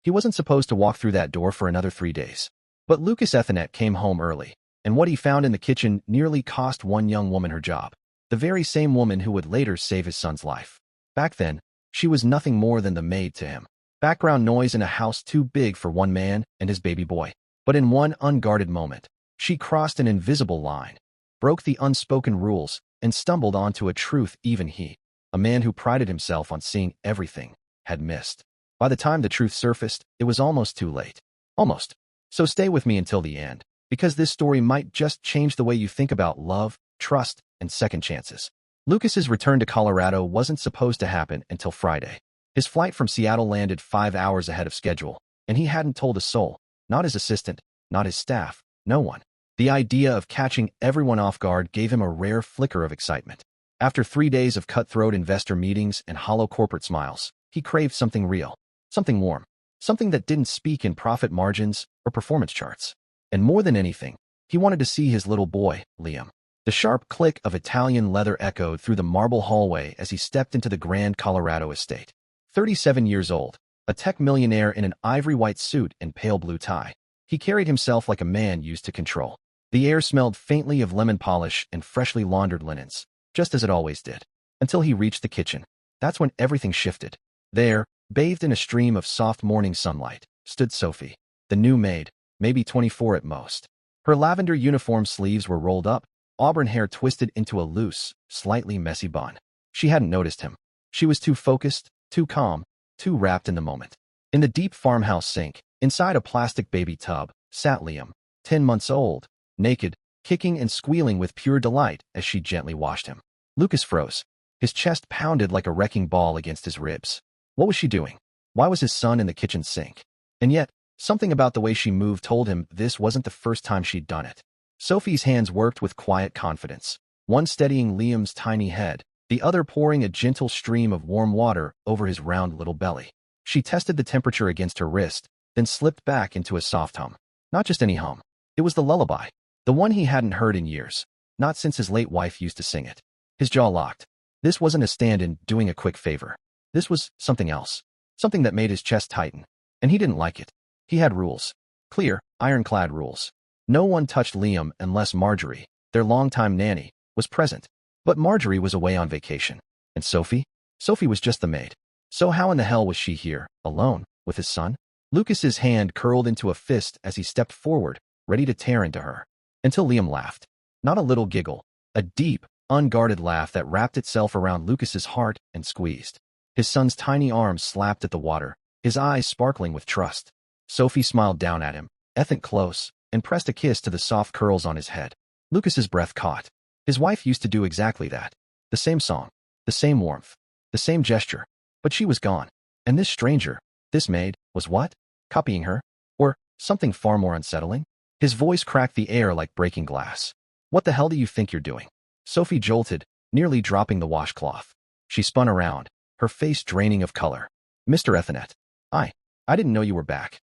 He wasn't supposed to walk through that door for another 3 days. But Lucas Bennett came home early, and what he found in the kitchen nearly cost one young woman her job. The very same woman who would later save his son's life. Back then, she was nothing more than the maid to him. Background noise in a house too big for one man and his baby boy. But in one unguarded moment, she crossed an invisible line, broke the unspoken rules, and stumbled onto a truth even he, a man who prided himself on seeing everything, had missed. By the time the truth surfaced, it was almost too late. Almost. So stay with me until the end, because this story might just change the way you think about love, trust, and second chances. Lucas's return to Colorado wasn't supposed to happen until Friday. His flight from Seattle landed 5 hours ahead of schedule, and he hadn't told a soul, not his assistant, not his staff, no one. The idea of catching everyone off guard gave him a rare flicker of excitement. After 3 days of cutthroat investor meetings and hollow corporate smiles, he craved something real, something warm, something that didn't speak in profit margins or performance charts. And more than anything, he wanted to see his little boy, Liam. The sharp click of Italian leather echoed through the marble hallway as he stepped into the grand Colorado estate. 37 years old, a tech millionaire in an ivory-white suit and pale blue tie, he carried himself like a man used to control. The air smelled faintly of lemon polish and freshly laundered linens, just as it always did, until he reached the kitchen. That's when everything shifted. There, bathed in a stream of soft morning sunlight, stood Sophie, the new maid, maybe 24 at most. Her lavender uniform sleeves were rolled up, auburn hair twisted into a loose, slightly messy bun. She hadn't noticed him. She was too focused, too calm, too wrapped in the moment. In the deep farmhouse sink, inside a plastic baby tub, sat Liam, 10 months old, naked, kicking and squealing with pure delight as she gently washed him. Lucas froze. His chest pounded like a wrecking ball against his ribs. What was she doing? Why was his son in the kitchen sink? And yet, something about the way she moved told him this wasn't the first time she'd done it. Sophie's hands worked with quiet confidence, one steadying Liam's tiny head, the other pouring a gentle stream of warm water over his round little belly. She tested the temperature against her wrist, then slipped back into a soft hum. Not just any hum. It was the lullaby, the one he hadn't heard in years, not since his late wife used to sing it. His jaw locked. This wasn't a stand-in doing a quick favor. This was something else, something that made his chest tighten, and he didn't like it. He had rules. Clear, ironclad rules. No one touched Liam unless Marjorie, their longtime nanny, was present. But Marjorie was away on vacation. And Sophie? Sophie was just the maid. So how in the hell was she here, alone, with his son? Lucas's hand curled into a fist as he stepped forward, ready to tear into her. Until Liam laughed. Not a little giggle. A deep, unguarded laugh that wrapped itself around Lucas's heart and squeezed. His son's tiny arms slapped at the water, his eyes sparkling with trust. Sophie smiled down at him, ethic close, and pressed a kiss to the soft curls on his head. Lucas's breath caught. His wife used to do exactly that. The same song, the same warmth, the same gesture. But she was gone. And this stranger, this maid, was what? Copying her? Or something far more unsettling? His voice cracked the air like breaking glass. What the hell do you think you're doing? Sophie jolted, nearly dropping the washcloth. She spun around, her face draining of color. Mr. Bennett. I didn't know you were back.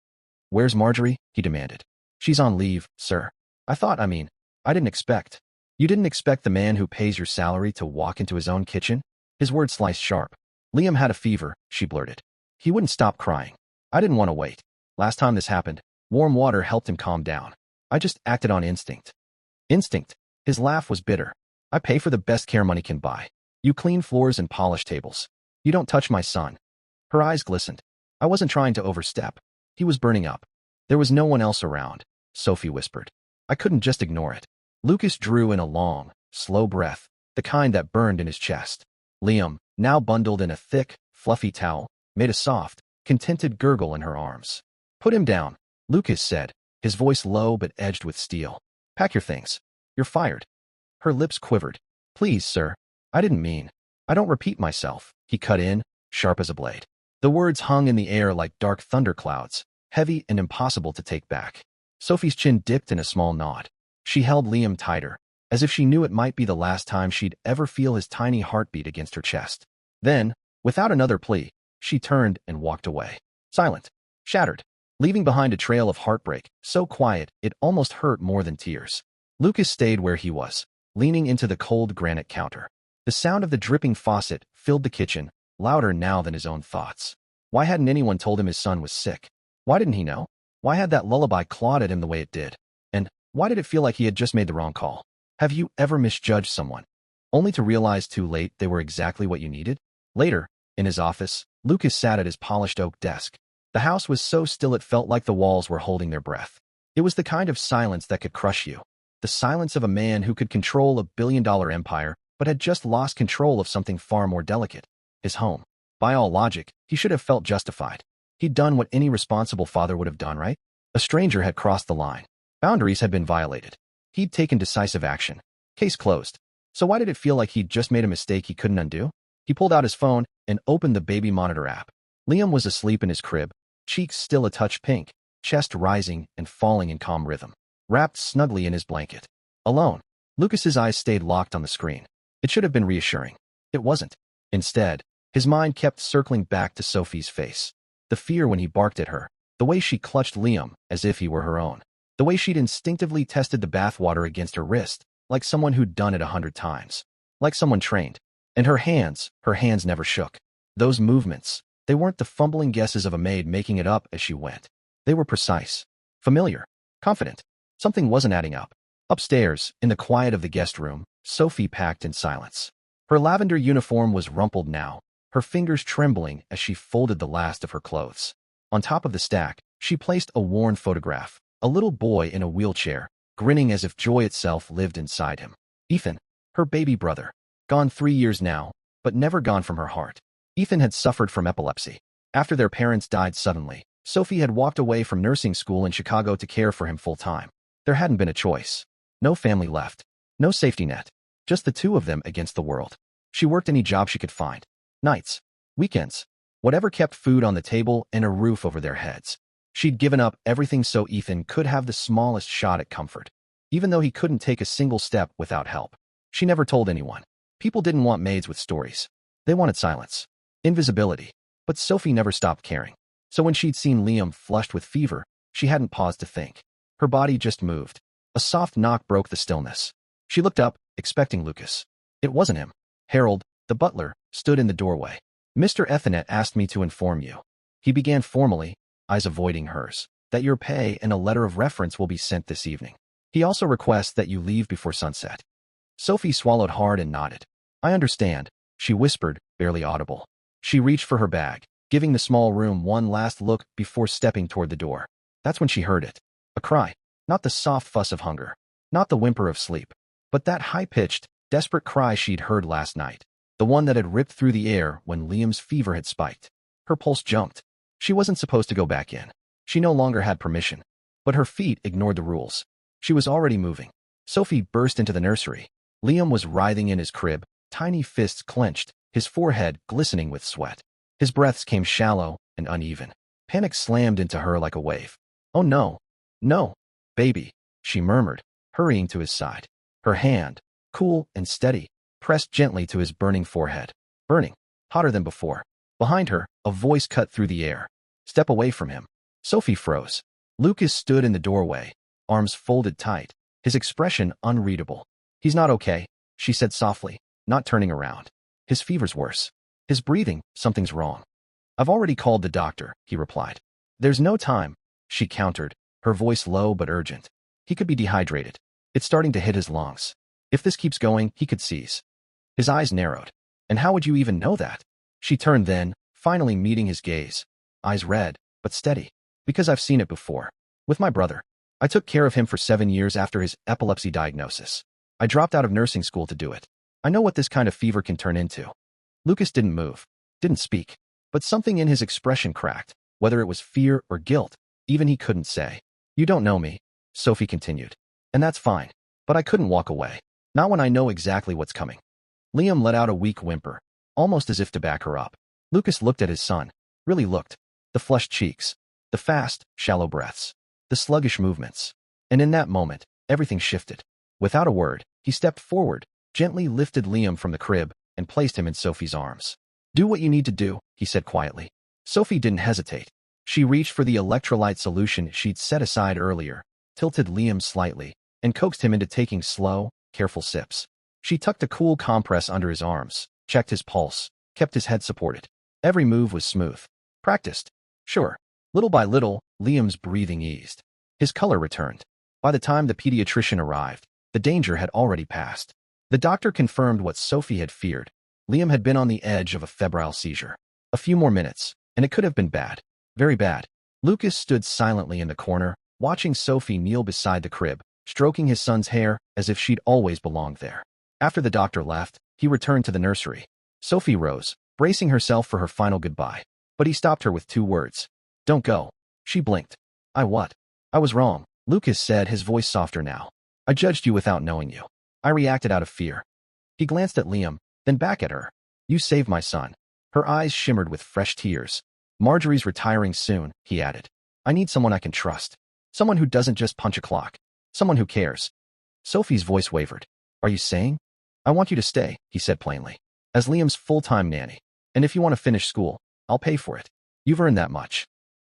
Where's Marjorie? He demanded. She's on leave, sir. I didn't expect. You didn't expect the man who pays your salary to walk into his own kitchen? His words sliced sharp. Liam had a fever, she blurted. He wouldn't stop crying. I didn't want to wait. Last time this happened, warm water helped him calm down. I just acted on instinct. Instinct? His laugh was bitter. I pay for the best care money can buy. You clean floors and polish tables. You don't touch my son. Her eyes glistened. I wasn't trying to overstep. He was burning up. There was no one else around, Sophie whispered. I couldn't just ignore it. Lucas drew in a long, slow breath, the kind that burned in his chest. Liam, now bundled in a thick, fluffy towel, made a soft, contented gurgle in her arms. Put him down, Lucas said, his voice low but edged with steel. Pack your things. You're fired. Her lips quivered. Please, sir. I didn't mean. I don't repeat myself, he cut in, sharp as a blade. The words hung in the air like dark thunderclouds, heavy and impossible to take back. Sophie's chin dipped in a small nod. She held Liam tighter, as if she knew it might be the last time she'd ever feel his tiny heartbeat against her chest. Then, without another plea, she turned and walked away. Silent, shattered, leaving behind a trail of heartbreak, so quiet it almost hurt more than tears. Lucas stayed where he was, leaning into the cold granite counter. The sound of the dripping faucet filled the kitchen, louder now than his own thoughts. Why hadn't anyone told him his son was sick? Why didn't he know? Why had that lullaby clawed at him the way it did? And why did it feel like he had just made the wrong call? Have you ever misjudged someone, only to realize too late they were exactly what you needed? Later, in his office, Lucas sat at his polished oak desk. The house was so still it felt like the walls were holding their breath. It was the kind of silence that could crush you. The silence of a man who could control a billion-dollar empire, but had just lost control of something far more delicate, his home. By all logic, he should have felt justified. He'd done what any responsible father would have done, right? A stranger had crossed the line. Boundaries had been violated. He'd taken decisive action. Case closed. So why did it feel like he'd just made a mistake he couldn't undo? He pulled out his phone and opened the baby monitor app. Liam was asleep in his crib, cheeks still a touch pink, chest rising and falling in calm rhythm, wrapped snugly in his blanket. Alone, Lucas's eyes stayed locked on the screen. It should have been reassuring. It wasn't. Instead, his mind kept circling back to Sophie's face. The fear when he barked at her, the way she clutched Liam as if he were her own, the way she'd instinctively tested the bathwater against her wrist, like someone who'd done it 100 times, like someone trained. And her hands never shook. Those movements, they weren't the fumbling guesses of a maid making it up as she went. They were precise, familiar, confident. Something wasn't adding up. Upstairs, in the quiet of the guest room, Sophie packed in silence. Her lavender uniform was rumpled now, her fingers trembling as she folded the last of her clothes. On top of the stack, she placed a worn photograph, a little boy in a wheelchair, grinning as if joy itself lived inside him. Ethan, her baby brother. Gone 3 years now, but never gone from her heart. Ethan had suffered from epilepsy. After their parents died suddenly, Sophie had walked away from nursing school in Chicago to care for him full-time. There hadn't been a choice. No family left. No safety net. Just the two of them against the world. She worked any job she could find. Nights. Weekends. Whatever kept food on the table and a roof over their heads. She'd given up everything so Ethan could have the smallest shot at comfort. Even though he couldn't take a single step without help. She never told anyone. People didn't want maids with stories. They wanted silence. Invisibility. But Sophie never stopped caring. So when she'd seen Liam flushed with fever, she hadn't paused to think. Her body just moved. A soft knock broke the stillness. She looked up, expecting Lucas. It wasn't him. Harold, the butler, stood in the doorway. Mr. Ethanet asked me to inform you. He began formally, eyes avoiding hers, that your pay and a letter of reference will be sent this evening. He also requests that you leave before sunset. Sophie swallowed hard and nodded. I understand, she whispered, barely audible. She reached for her bag, giving the small room one last look before stepping toward the door. That's when she heard it. A cry. Not the soft fuss of hunger. Not the whimper of sleep. But that high-pitched, desperate cry she'd heard last night. The one that had ripped through the air when Liam's fever had spiked. Her pulse jumped. She wasn't supposed to go back in. She no longer had permission. But her feet ignored the rules. She was already moving. Sophie burst into the nursery. Liam was writhing in his crib, tiny fists clenched, his forehead glistening with sweat. His breaths came shallow and uneven. Panic slammed into her like a wave. Oh no. No. Baby, she murmured, hurrying to his side. Her hand, cool and steady, pressed gently to his burning forehead. Burning. Hotter than before. Behind her, a voice cut through the air. Step away from him. Sophie froze. Lucas stood in the doorway, arms folded tight, his expression unreadable. He's not okay, she said softly, not turning around. His fever's worse. His breathing, something's wrong. I've already called the doctor, he replied. There's no time, she countered, her voice low but urgent. He could be dehydrated. It's starting to hit his lungs. If this keeps going, he could seize. His eyes narrowed. And how would you even know that? She turned then, finally meeting his gaze. Eyes red, but steady. Because I've seen it before. With my brother. I took care of him for 7 years after his epilepsy diagnosis. I dropped out of nursing school to do it. I know what this kind of fever can turn into. Lucas didn't move, didn't speak, but something in his expression cracked, whether it was fear or guilt, even he couldn't say. You don't know me, Sophie continued. And that's fine, but I couldn't walk away. Not when I know exactly what's coming. Liam let out a weak whimper, almost as if to back her up. Lucas looked at his son, really looked. The flushed cheeks, the fast, shallow breaths, the sluggish movements. And in that moment, everything shifted. Without a word, he stepped forward, gently lifted Liam from the crib, and placed him in Sophie's arms. Do what you need to do, he said quietly. Sophie didn't hesitate. She reached for the electrolyte solution she'd set aside earlier, tilted Liam slightly, and coaxed him into taking slow, careful sips. She tucked a cool compress under his arms, checked his pulse, kept his head supported. Every move was smooth. Practiced. Sure. Little by little, Liam's breathing eased. His color returned. By the time the pediatrician arrived, the danger had already passed. The doctor confirmed what Sophie had feared. Liam had been on the edge of a febrile seizure. A few more minutes, and it could have been bad. Very bad. Lucas stood silently in the corner, watching Sophie kneel beside the crib, stroking his son's hair as if she'd always belonged there. After the doctor left, he returned to the nursery. Sophie rose, bracing herself for her final goodbye. But he stopped her with 2 words. Don't go. She blinked. I what? I was wrong, Lucas said, his voice softer now. I judged you without knowing you. I reacted out of fear. He glanced at Liam, then back at her. You saved my son. Her eyes shimmered with fresh tears. Marjorie's retiring soon, he added. I need someone I can trust. Someone who doesn't just punch a clock. Someone who cares. Sophie's voice wavered. Are you saying? I want you to stay, he said plainly, as Liam's full-time nanny. And if you want to finish school, I'll pay for it. You've earned that much.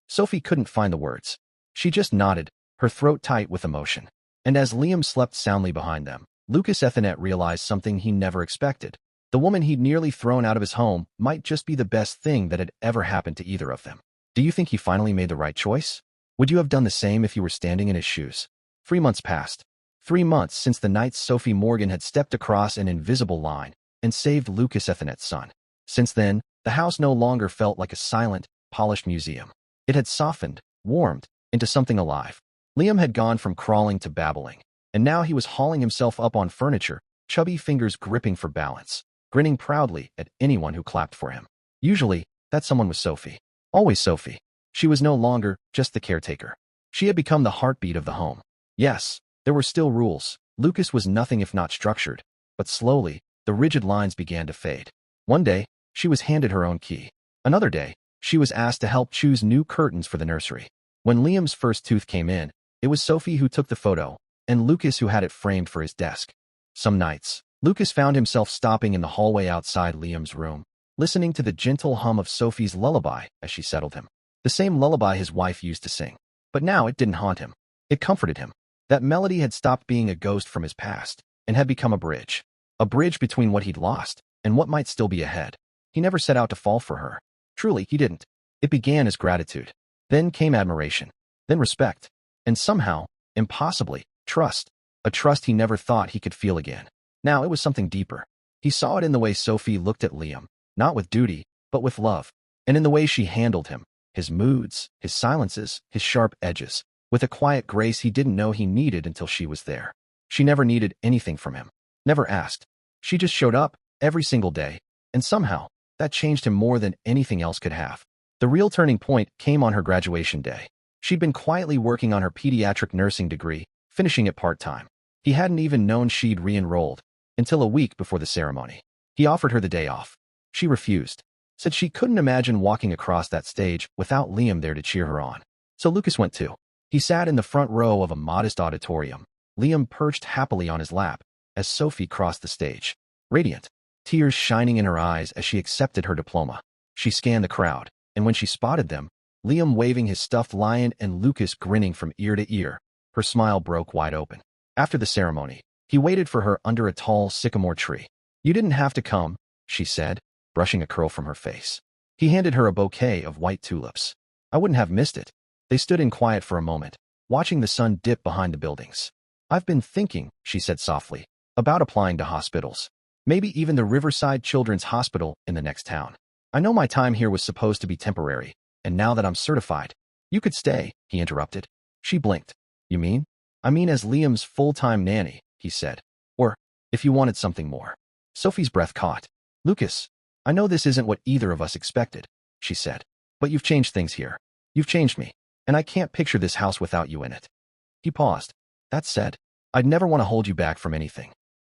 Sophie couldn't find the words. She just nodded, her throat tight with emotion. And as Liam slept soundly behind them, Lucas Bennett realized something he never expected. The woman he'd nearly thrown out of his home might just be the best thing that had ever happened to either of them. Do you think he finally made the right choice? Would you have done the same if you were standing in his shoes? 3 months passed. 3 months since the night Sophie Morgan had stepped across an invisible line and saved Lucas Bennett's son. Since then, the house no longer felt like a silent, polished museum. It had softened, warmed, into something alive. Liam had gone from crawling to babbling, and now he was hauling himself up on furniture, chubby fingers gripping for balance, grinning proudly at anyone who clapped for him. Usually, that someone was Sophie. Always Sophie. She was no longer just the caretaker. She had become the heartbeat of the home. Yes, there were still rules. Lucas was nothing if not structured, but slowly, the rigid lines began to fade. One day, she was handed her own key. Another day, she was asked to help choose new curtains for the nursery. When Liam's first tooth came in, it was Sophie who took the photo, and Lucas who had it framed for his desk. Some nights, Lucas found himself stopping in the hallway outside Liam's room, listening to the gentle hum of Sophie's lullaby as she settled him. The same lullaby his wife used to sing. But now it didn't haunt him. It comforted him. That melody had stopped being a ghost from his past and had become a bridge. A bridge between what he'd lost and what might still be ahead. He never set out to fall for her. Truly, he didn't. It began as gratitude. Then came admiration. Then respect. And somehow, impossibly, trust. A trust he never thought he could feel again. Now it was something deeper. He saw it in the way Sophie looked at Liam, not with duty, but with love. And in the way she handled him, his moods, his silences, his sharp edges, with a quiet grace he didn't know he needed until she was there. She never needed anything from him. Never asked. She just showed up, every single day, and somehow, that changed him more than anything else could have. The real turning point came on her graduation day. She'd been quietly working on her pediatric nursing degree, finishing it part-time. He hadn't even known she'd re-enrolled until a week before the ceremony. He offered her the day off. She refused, said she couldn't imagine walking across that stage without Liam there to cheer her on. So Lucas went too. He sat in the front row of a modest auditorium, Liam perched happily on his lap as Sophie crossed the stage, radiant, tears shining in her eyes as she accepted her diploma. She scanned the crowd, and when she spotted them, Liam waving his stuffed lion and Lucas grinning from ear to ear, her smile broke wide open. After the ceremony, he waited for her under a tall sycamore tree. You didn't have to come, she said, brushing a curl from her face. He handed her a bouquet of white tulips. I wouldn't have missed it. They stood in quiet for a moment, watching the sun dip behind the buildings. I've been thinking, she said softly, about applying to hospitals. Maybe even the Riverside Children's Hospital in the next town. I know my time here was supposed to be temporary, and now that I'm certified. You could stay, he interrupted. She blinked. You mean? I mean as Liam's full-time nanny, he said. Or, if you wanted something more. Sophie's breath caught. Lucas, I know this isn't what either of us expected, she said. But you've changed things here. You've changed me, and I can't picture this house without you in it. He paused. That said, I'd never want to hold you back from anything.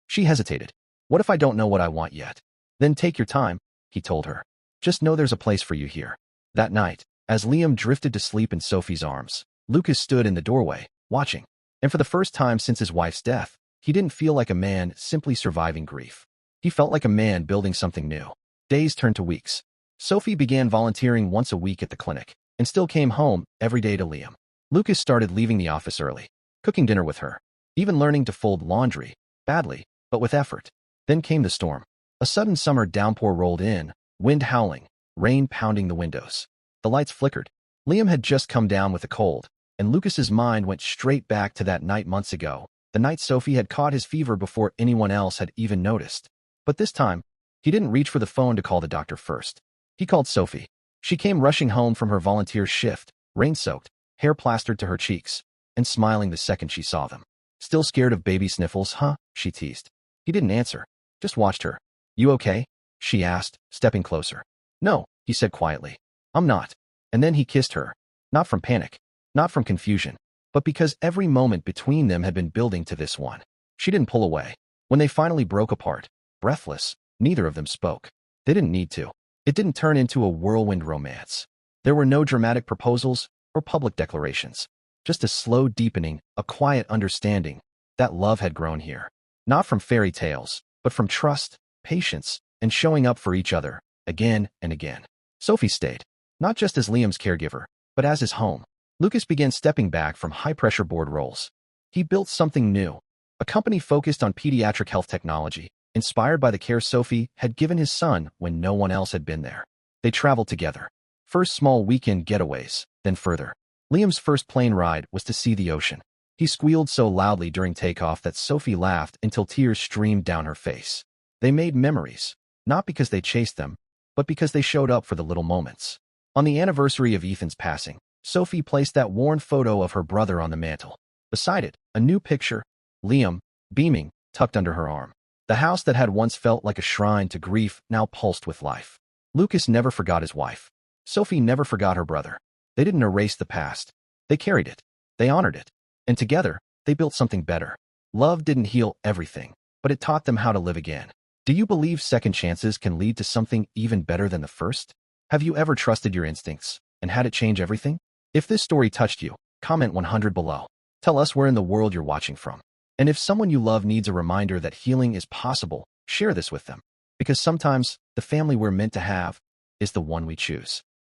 She hesitated. What if I don't know what I want yet? Then take your time, he told her. Just know there's a place for you here. That night, as Liam drifted to sleep in Sophie's arms, Lucas stood in the doorway, watching. And for the first time since his wife's death, he didn't feel like a man simply surviving grief. He felt like a man building something new. Days turned to weeks. Sophie began volunteering once a week at the clinic, and still came home every day to Liam. Lucas started leaving the office early, cooking dinner with her, even learning to fold laundry, badly, but with effort. Then came the storm. A sudden summer downpour rolled in, wind howling, rain pounding the windows. The lights flickered. Liam had just come down with a cold, and Lucas's mind went straight back to that night months ago, the night Sophie had caught his fever before anyone else had even noticed. But this time, he didn't reach for the phone to call the doctor first. He called Sophie. She came rushing home from her volunteer shift, rain-soaked, hair plastered to her cheeks, and smiling the second she saw them. "Still scared of baby sniffles, huh?" she teased. He didn't answer, just watched her. "You okay?" she asked, stepping closer. "No," he said quietly. "I'm not." And then he kissed her, not from panic, not from confusion, but because every moment between them had been building to this one. She didn't pull away. When they finally broke apart, breathless, neither of them spoke. They didn't need to. It didn't turn into a whirlwind romance. There were no dramatic proposals or public declarations. Just a slow deepening, a quiet understanding that love had grown here. Not from fairy tales, but from trust, patience, and showing up for each other, again and again. Sophie stayed, not just as Liam's caregiver, but as his home. Lucas began stepping back from high-pressure board roles. He built something new, a company focused on pediatric health technology, inspired by the care Sophie had given his son when no one else had been there. They traveled together. First small weekend getaways, then further. Liam's first plane ride was to see the ocean. He squealed so loudly during takeoff that Sophie laughed until tears streamed down her face. They made memories, not because they chased them, but because they showed up for the little moments. On the anniversary of Ethan's passing, Sophie placed that worn photo of her brother on the mantel. Beside it, a new picture, Liam, beaming, tucked under her arm. The house that had once felt like a shrine to grief now pulsed with life. Lucas never forgot his wife. Sophie never forgot her brother. They didn't erase the past. They carried it. They honored it. And together, they built something better. Love didn't heal everything, but it taught them how to live again. Do you believe second chances can lead to something even better than the first? Have you ever trusted your instincts and had it change everything? If this story touched you, comment 100 below. Tell us where in the world you're watching from. And if someone you love needs a reminder that healing is possible, share this with them. Because sometimes, the family we're meant to have is the one we choose.